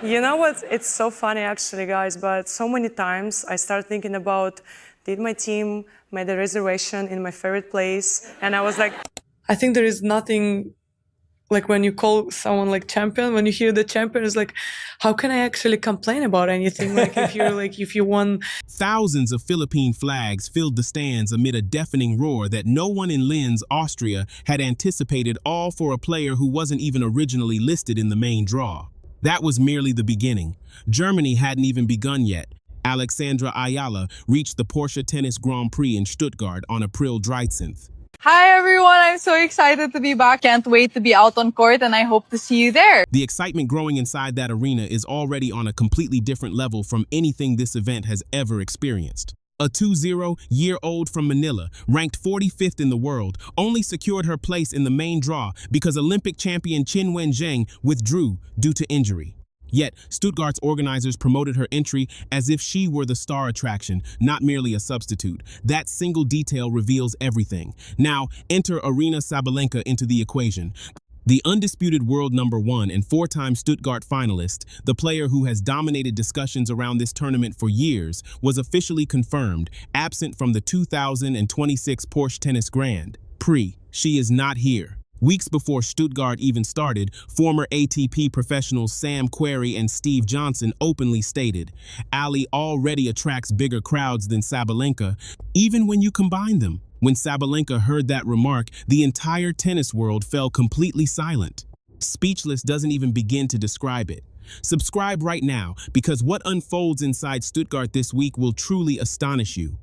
You know what? It's so funny actually, guys, but so many times I start thinking about, did my team made a reservation in my favorite place? And I was like, I think there is nothing like when you call someone like champion, when you hear the champion, it's like, how can I actually complain about anything? Like if you won. Thousands of Philippine flags filled the stands amid a deafening roar that no one in Linz, Austria, had anticipated, all for a player who wasn't even originally listed in the main draw. That was merely the beginning. Germany hadn't even begun yet. Alexandra Eala reached the Porsche Tennis Grand Prix in Stuttgart on April 13th. Hi everyone, I'm so excited to be back. Can't wait to be out on court and I hope to see you there. The excitement growing inside that arena is already on a completely different level from anything this event has ever experienced. A 20-year-old from Manila, ranked 45th in the world, only secured her place in the main draw because Olympic champion Qin Wenzheng withdrew due to injury. Yet, Stuttgart's organizers promoted her entry as if she were the star attraction, not merely a substitute. That single detail reveals everything. Now, enter Aryna Sabalenka into the equation. The undisputed world #1 and four-time Stuttgart finalist, the player who has dominated discussions around this tournament for years, was officially confirmed, absent from the 2026 Porsche Tennis Grand Prix. She is not here. Weeks before Stuttgart even started, former ATP professionals Sam Querrey and Steve Johnson openly stated, Ali already attracts bigger crowds than Sabalenka, even when you combine them. When Sabalenka heard that remark, the entire tennis world fell completely silent. Speechless doesn't even begin to describe it. Subscribe right now, because what unfolds inside Stuttgart this week will truly astonish you.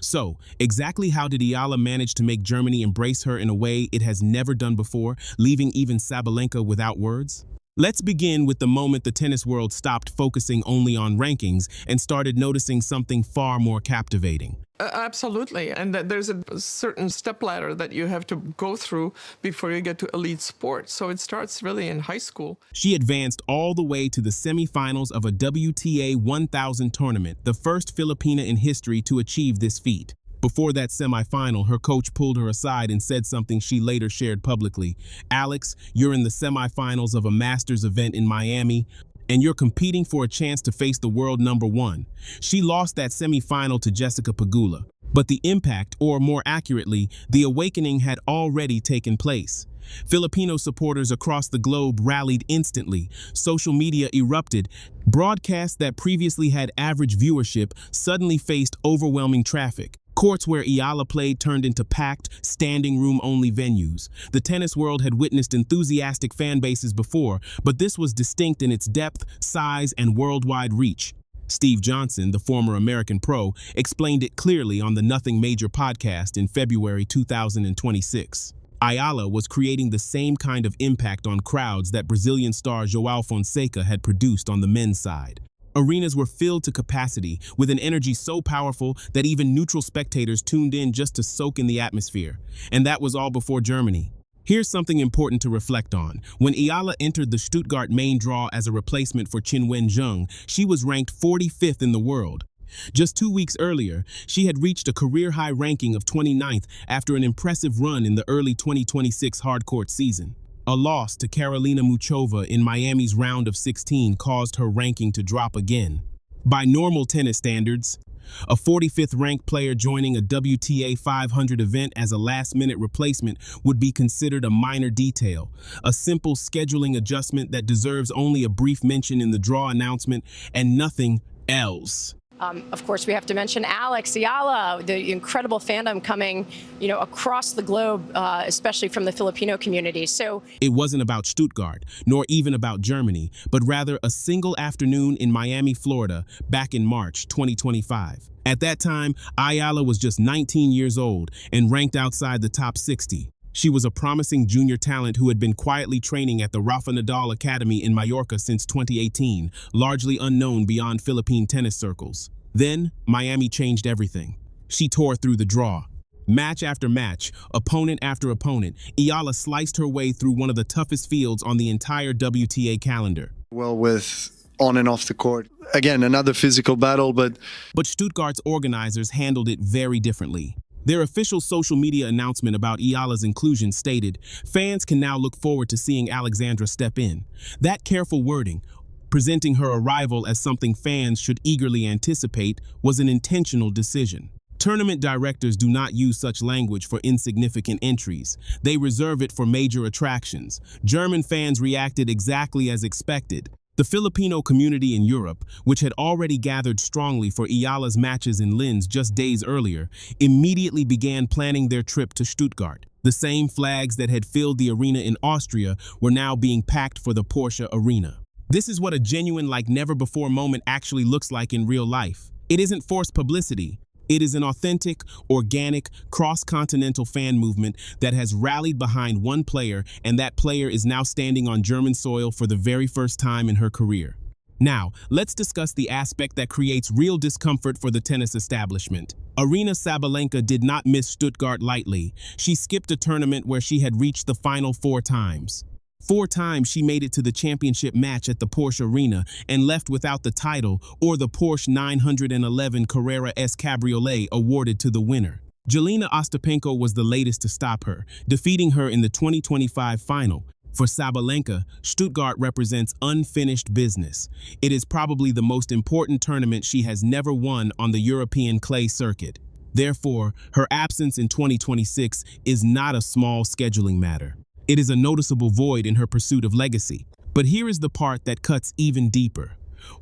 So, exactly how did Eala manage to make Germany embrace her in a way it has never done before, leaving even Sabalenka without words? Let's begin with the moment the tennis world stopped focusing only on rankings and started noticing something far more captivating. Absolutely, and that there's a certain stepladder that you have to go through before you get to elite sport. So it starts really in high school. She advanced all the way to the semifinals of a WTA 1000 tournament, the first Filipina in history to achieve this feat. Before that semifinal, her coach pulled her aside and said something she later shared publicly. Alex, you're in the semifinals of a Masters event in Miami, and you're competing for a chance to face the world #1. She lost that semifinal to Jessica Pegula, but the impact, or more accurately, the awakening had already taken place. Filipino supporters across the globe rallied instantly. Social media erupted. Broadcasts that previously had average viewership suddenly faced overwhelming traffic. Courts where Eala played turned into packed, standing room-only venues. The tennis world had witnessed enthusiastic fan bases before, but this was distinct in its depth, size, and worldwide reach. Steve Johnson, the former American pro, explained it clearly on the Nothing Major podcast in February 2026. Eala was creating the same kind of impact on crowds that Brazilian star João Fonseca had produced on the men's side. Arenas were filled to capacity, with an energy so powerful that even neutral spectators tuned in just to soak in the atmosphere. And that was all before Germany. Here's something important to reflect on. When Eala entered the Stuttgart main draw as a replacement for Qin Wenzheng, she was ranked 45th in the world. Just 2 weeks earlier, she had reached a career-high ranking of 29th after an impressive run in the early 2026 hardcourt season. A loss to Karolina Muchova in Miami's round of 16 caused her ranking to drop again. By normal tennis standards, a 45th ranked player joining a WTA 500 event as a last-minute replacement would be considered a minor detail, a simple scheduling adjustment that deserves only a brief mention in the draw announcement and nothing else. Of course, we have to mention Alex Eala, the incredible fandom coming, across the globe, especially from the Filipino community. So it wasn't about Stuttgart, nor even about Germany, but rather a single afternoon in Miami, Florida, back in March 2025. At that time, Eala was just 19 years old and ranked outside the top 60. She was a promising junior talent who had been quietly training at the Rafa Nadal Academy in Mallorca since 2018, largely unknown beyond Philippine tennis circles. Then, Miami changed everything. She tore through the draw. Match after match, opponent after opponent, Eala sliced her way through one of the toughest fields on the entire WTA calendar. Well, with on and off the court. Again, another physical battle, but Stuttgart's organizers handled it very differently. Their official social media announcement about Eala's inclusion stated, "Fans can now look forward to seeing Alexandra step in." That careful wording, Presenting her arrival as something fans should eagerly anticipate was an intentional decision. Tournament directors do not use such language for insignificant entries. They reserve it for major attractions. German fans reacted exactly as expected. The Filipino community in Europe, which had already gathered strongly for Eala's matches in Linz just days earlier, immediately began planning their trip to Stuttgart. The same flags that had filled the arena in Austria were now being packed for the Porsche arena. This is what a genuine like-never-before moment actually looks like in real life. It isn't forced publicity. It is an authentic, organic, cross-continental fan movement that has rallied behind one player, and that player is now standing on German soil for the very first time in her career. Now, let's discuss the aspect that creates real discomfort for the tennis establishment. Arena Sabalenka did not miss Stuttgart lightly. She skipped a tournament where she had reached the final 4 times. 4 times she made it to the championship match at the Porsche Arena and left without the title or the Porsche 911 Carrera S Cabriolet awarded to the winner. Jelena Ostapenko was the latest to stop her, defeating her in the 2025 final. For Sabalenka, Stuttgart represents unfinished business. It is probably the most important tournament she has never won on the European clay circuit. Therefore, her absence in 2026 is not a small scheduling matter. It is a noticeable void in her pursuit of legacy. But here is the part that cuts even deeper.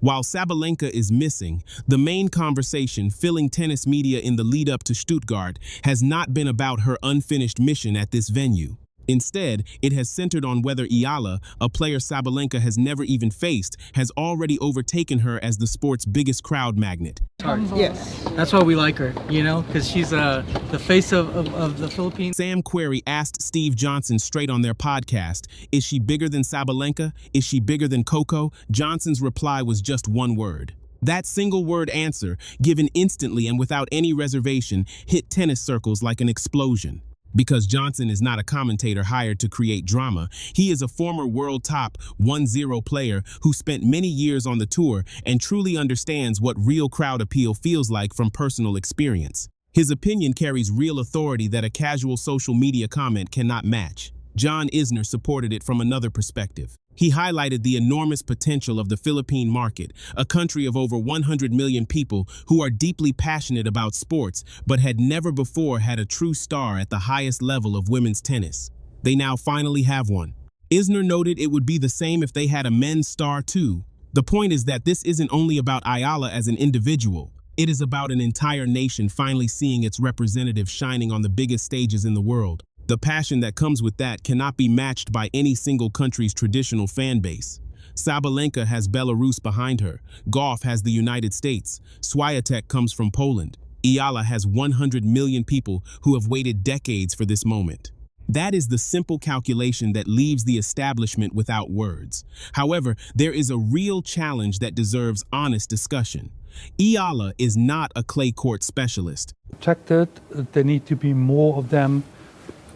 While Sabalenka is missing, the main conversation filling tennis media in the lead-up to Stuttgart has not been about her unfinished mission at this venue. Instead, it has centered on whether Eala, a player Sabalenka has never even faced, has already overtaken her as the sport's biggest crowd magnet. Yes. That's why we like her, because she's the face of the Philippines. Sam Querrey asked Steve Johnson straight on their podcast, is she bigger than Sabalenka? Is she bigger than Coco? Johnson's reply was just one word. That single-word answer, given instantly and without any reservation, hit tennis circles like an explosion. Because Johnson is not a commentator hired to create drama, he is a former world top 1-0 player who spent many years on the tour and truly understands what real crowd appeal feels like from personal experience. His opinion carries real authority that a casual social media comment cannot match. John Isner supported it from another perspective. He highlighted the enormous potential of the Philippine market, a country of over 100 million people who are deeply passionate about sports but had never before had a true star at the highest level of women's tennis. They now finally have one. Isner noted it would be the same if they had a men's star too. The point is that this isn't only about Eala as an individual. It is about an entire nation finally seeing its representative shining on the biggest stages in the world. The passion that comes with that cannot be matched by any single country's traditional fan base. Sabalenka has Belarus behind her. Golf has the United States. Swiatek comes from Poland. Eala has 100 million people who have waited decades for this moment. That is the simple calculation that leaves the establishment without words. However, there is a real challenge that deserves honest discussion. Eala is not a clay court specialist. Protected, there need to be more of them.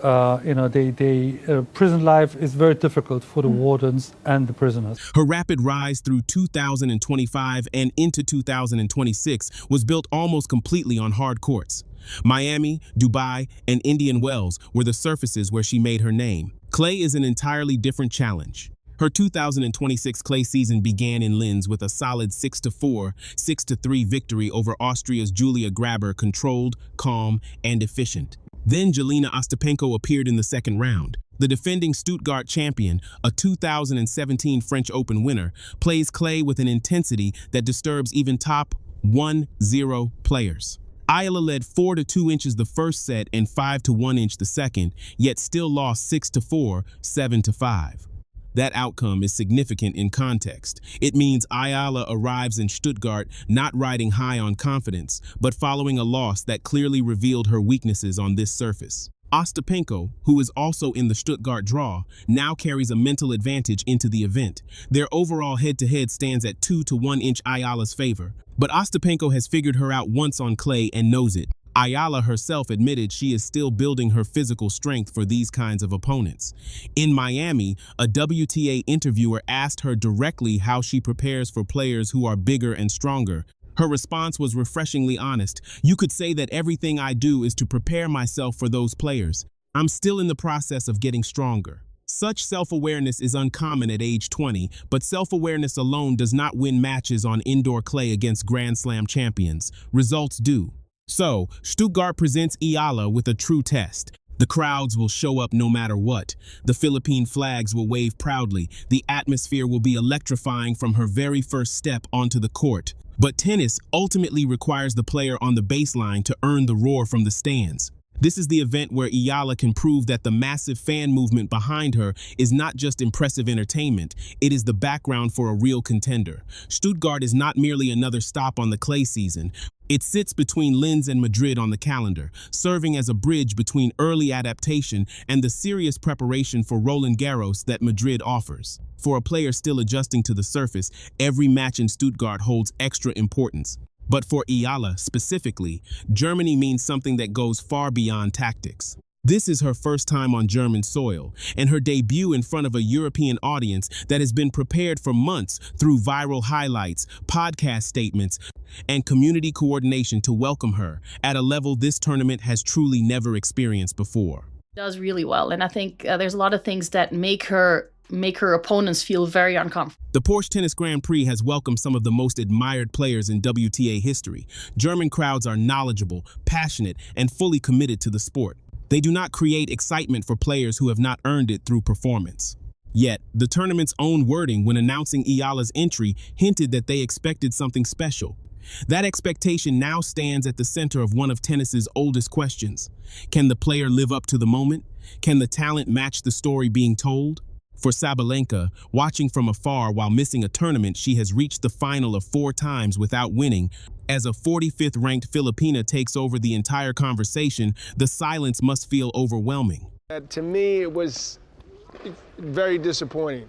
Prison life is very difficult for the wardens and the prisoners. Her rapid rise through 2025 and into 2026 was built almost completely on hard courts. Miami, Dubai, and Indian Wells were the surfaces where she made her name. Clay is an entirely different challenge. Her 2026 clay season began in Linz with a solid 6-4, 6-3 victory over Austria's Julia Graber, controlled, calm, and efficient. Then Jelena Ostapenko appeared in the second round. The defending Stuttgart champion, a 2017 French Open winner, plays clay with an intensity that disturbs even top 1-0 players. Eala led 4-2 inches the first set and 5-1 inch the second, yet still lost 6-4, 7-5. That outcome is significant in context. It means Eala arrives in Stuttgart not riding high on confidence, but following a loss that clearly revealed her weaknesses on this surface. Ostapenko, who is also in the Stuttgart draw, now carries a mental advantage into the event. Their overall head-to-head stands at 2-1 inch Eala's favor. But Ostapenko has figured her out once on clay and knows it. Eala herself admitted she is still building her physical strength for these kinds of opponents. In Miami, a WTA interviewer asked her directly how she prepares for players who are bigger and stronger. Her response was refreshingly honest. "You could say that everything I do is to prepare myself for those players. I'm still in the process of getting stronger." Such self-awareness is uncommon at age 20, but self-awareness alone does not win matches on indoor clay against Grand Slam champions. Results do. So, Stuttgart presents Eala with a true test. The crowds will show up no matter what. The Philippine flags will wave proudly. The atmosphere will be electrifying from her very first step onto the court. But tennis ultimately requires the player on the baseline to earn the roar from the stands. This is the event where Eala can prove that the massive fan movement behind her is not just impressive entertainment, it is the background for a real contender. Stuttgart is not merely another stop on the clay season. It sits between Linz and Madrid on the calendar, serving as a bridge between early adaptation and the serious preparation for Roland Garros that Madrid offers. For a player still adjusting to the surface, every match in Stuttgart holds extra importance. But for Eala specifically, Germany means something that goes far beyond tactics. This is her first time on German soil, and her debut in front of a European audience that has been prepared for months through viral highlights, podcast statements, and community coordination to welcome her at a level this tournament has truly never experienced before. Does really well, and I think there's a lot of things that make her opponents feel very uncomfortable. The Porsche Tennis Grand Prix has welcomed some of the most admired players in WTA history. German crowds are knowledgeable, passionate, and fully committed to the sport. They do not create excitement for players who have not earned it through performance. Yet, the tournament's own wording when announcing Eala's entry hinted that they expected something special. That expectation now stands at the center of one of tennis's oldest questions. Can the player live up to the moment? Can the talent match the story being told? For Sabalenka, watching from afar while missing a tournament she has reached the final of 4 times without winning, as a 45th ranked Filipina takes over the entire conversation, the silence must feel overwhelming. To me, it was very disappointing.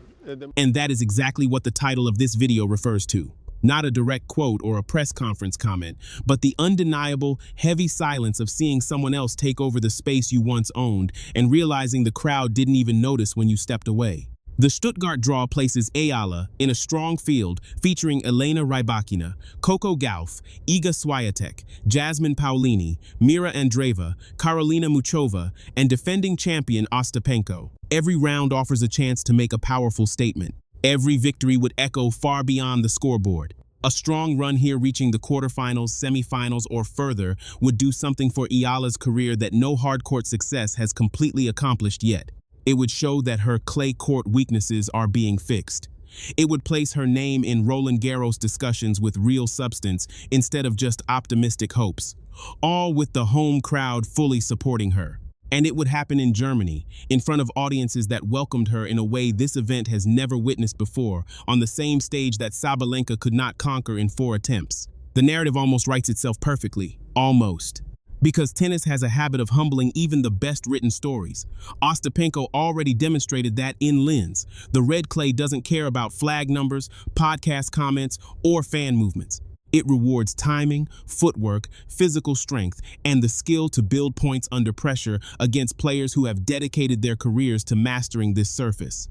And that is exactly what the title of this video refers to. Not a direct quote or a press conference comment, but the undeniable, heavy silence of seeing someone else take over the space you once owned and realizing the crowd didn't even notice when you stepped away. The Stuttgart draw places Eala in a strong field featuring Elena Rybakina, Coco Gauff, Iga Swiatek, Jasmine Paolini, Mira Andreeva, Karolina Muchova, and defending champion Ostapenko. Every round offers a chance to make a powerful statement. Every victory would echo far beyond the scoreboard. A strong run here reaching the quarterfinals, semifinals, or further would do something for Eala's career that no hardcourt success has completely accomplished yet. It would show that her clay court weaknesses are being fixed. It would place her name in Roland Garros discussions with real substance instead of just optimistic hopes, all with the home crowd fully supporting her. And it would happen in Germany, in front of audiences that welcomed her in a way this event has never witnessed before, on the same stage that Sabalenka could not conquer in 4 attempts. The narrative almost writes itself perfectly. Almost. Because tennis has a habit of humbling even the best written stories. Ostapenko already demonstrated that in Linz. The red clay doesn't care about flag numbers, podcast comments, or fan movements. It rewards timing, footwork, physical strength, and the skill to build points under pressure against players who have dedicated their careers to mastering this surface.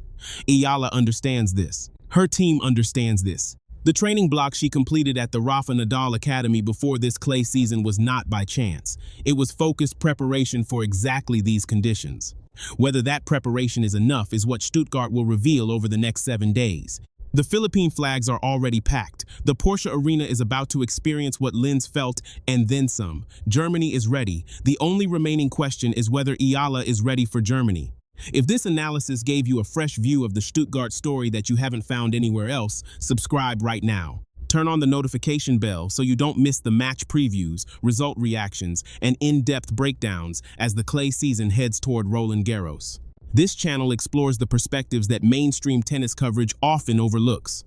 Eala understands this. Her team understands this. The training block she completed at the Rafa Nadal Academy before this clay season was not by chance. It was focused preparation for exactly these conditions. Whether that preparation is enough is what Stuttgart will reveal over the next 7 days. The Philippine flags are already packed. The Porsche Arena is about to experience what Linz felt and then some. Germany is ready. The only remaining question is whether Eala is ready for Germany. If this analysis gave you a fresh view of the Stuttgart story that you haven't found anywhere else, subscribe right now. Turn on the notification bell so you don't miss the match previews, result reactions, and in-depth breakdowns as the clay season heads toward Roland Garros. This channel explores the perspectives that mainstream tennis coverage often overlooks.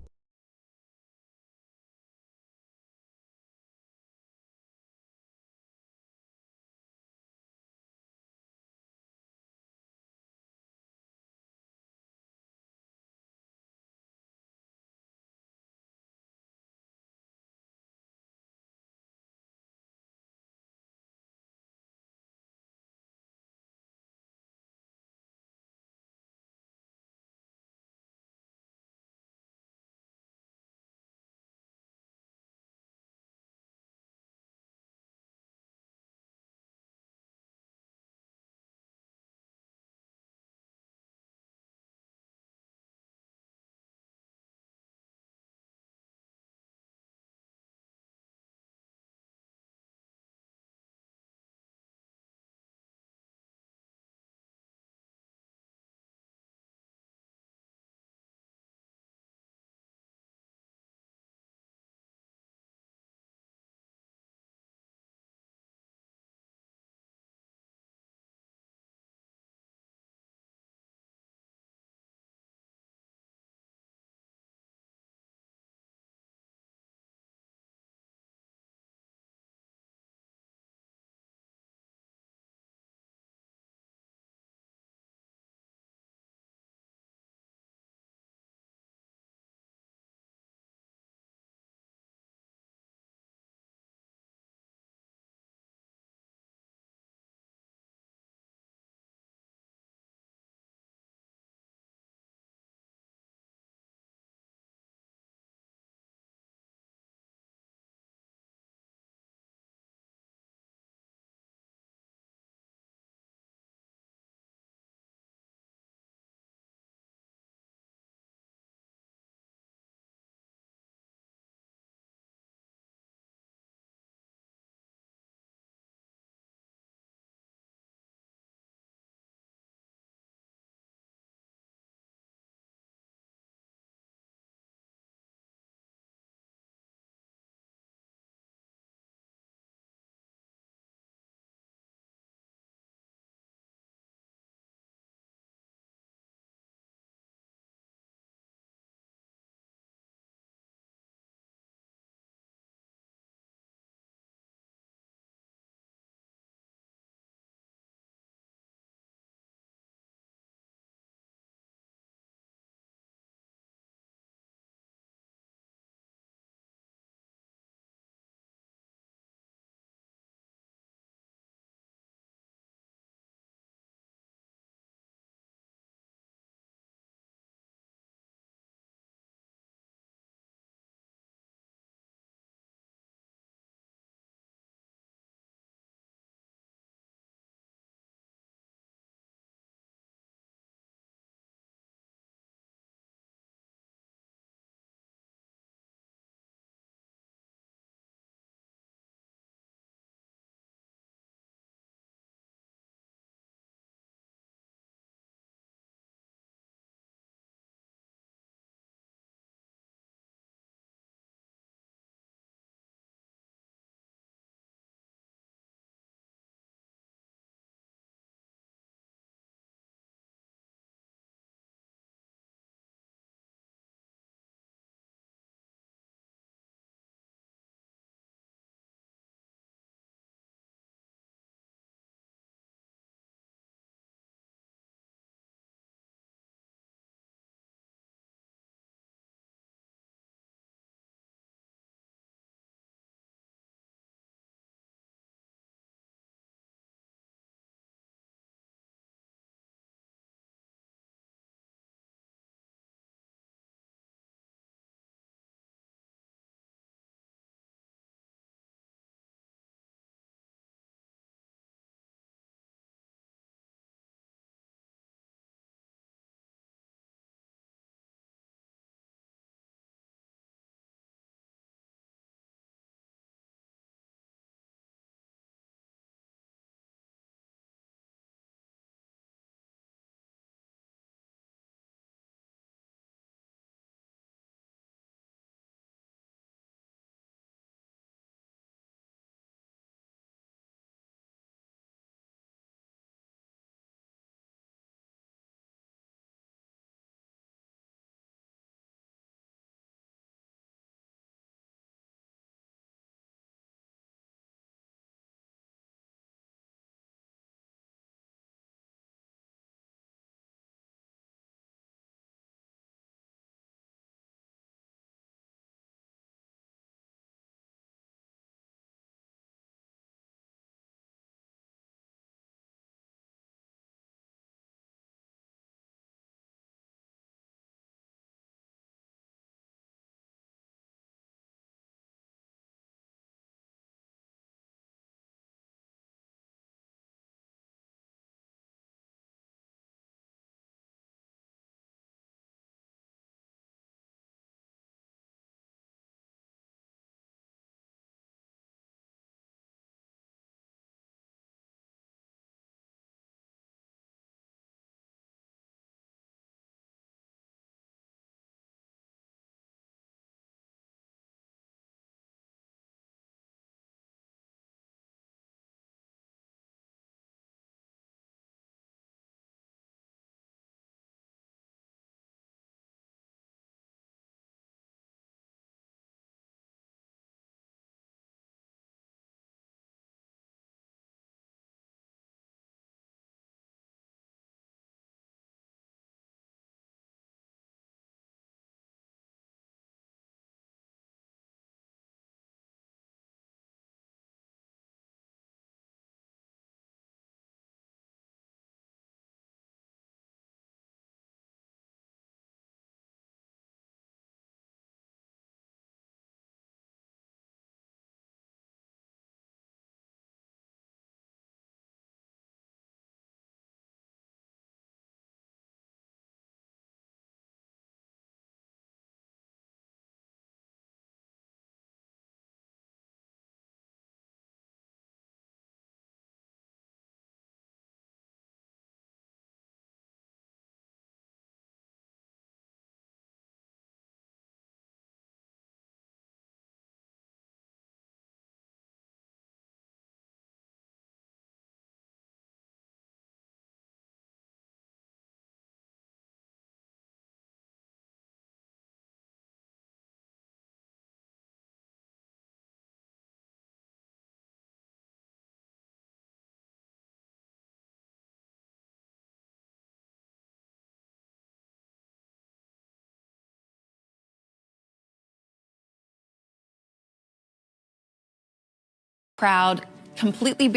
crowd completely behind